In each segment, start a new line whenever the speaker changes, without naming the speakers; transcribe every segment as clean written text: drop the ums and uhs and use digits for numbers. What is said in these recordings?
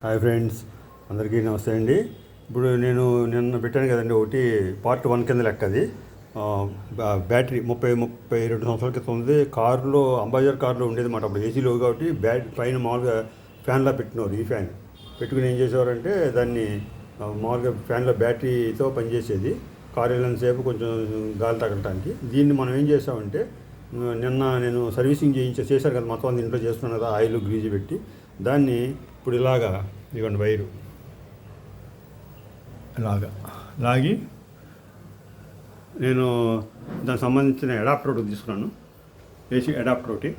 Hi friends, అందరికీ నమస్తే అండి. ఇప్పుడు నేను నిన్న పెట్టాను కదండి, ఒకటి పార్ట్ 1 కింద లెక్క అది. బ్యాటరీ 32 సంవత్సరాల క్రితం ఉంది. కారులో అంబాసిడర్ కారులో ఉండేది మాట. అప్పుడు ఏసీలో కాబట్టి పైన మామూలుగా ఫ్యాన్లా పెట్టినవారు. ఈ ఫ్యాన్ పెట్టుకుని ఏం చేసేవారంటే దాన్ని మామూలుగా ఫ్యాన్లో బ్యాటరీతో పనిచేసేది. కారు వెళ్ళినంతసేపు కొంచెం గాలి తగలటానికి. దీన్ని మనం ఏం చేసామంటే, నిన్న నేను సర్వీసింగ్ చేశాను కదా, మొత్తం అంతా ఇంట్లో చేస్తున్నాను కదా, ఆయిల్ గ్రీజీ పెట్టి. దాన్ని ఇప్పుడు ఇలాగా ఇవ్వండి, వైరు ఇలాగా లాగి నేను దానికి సంబంధించిన అడాప్టర్ ఒకటి తీసుకున్నాను, ఏసీ అడాప్టర్ ఒకటి.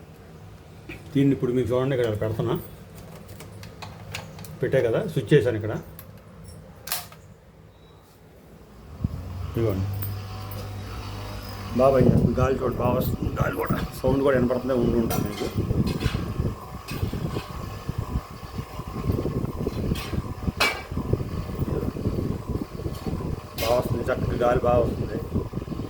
దీన్ని ఇప్పుడు మీకు చూడండి, ఇక్కడ పెడుతున్నా, పెట్టే కదా, స్విచ్ చేశాను ఇక్కడ. ఇదిగోండి, బాగా పనిచేస్తుంది. గాలి చూడండి, బాగా వస్తుంది. గాలి కూడా, సౌండ్ కూడా వినపడుతుంది, ఉంటుంది మీకు. బాగా వస్తుంది, చక్కగా గాలి బాగా వస్తుంది.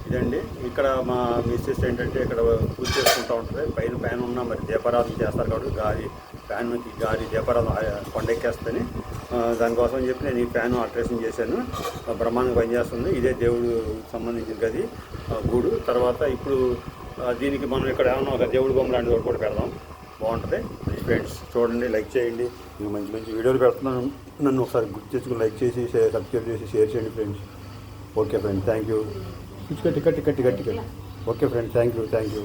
ఇదండి. ఇక్కడ మా మిస్సెస్ ఏంటంటే ఇక్కడ పూజ చేసుకుంటూ ఉంటుంది. పైన ఫ్యాన్ ఉన్నా మరి దీపారాధన చేస్తారు కాబట్టి గాలి ఫ్యాన్కి గాలి దీపారాధన కొండెక్కేస్తుంది. దానికోసం అని చెప్పి నేను ఈ ఫ్యాన్ ఆల్ట్రేషన్ చేశాను. బ్రహ్మాండంగా పనిచేస్తుంది. ఇదే దేవుడు సంబంధించిన గది, గూడు. తర్వాత ఇప్పుడు దీనికి మనం ఇక్కడ ఏమన్నా ఒక దేవుడి బొమ్మ లాంటిది ఒకటి కూడా పెడదాం, బాగుంటుంది. ఫ్రెండ్స్ చూడండి, లైక్ చేయండి. మీకు మంచి మంచి వీడియోలు పెడుతున్నాను. నన్ను ఒకసారి గుర్తు తెచ్చుకుని లైక్ చేసి సబ్స్క్రైబ్ చేసి షేర్ చేయండి friends. Okay friend, thank you. Ticket okay friend, thank you.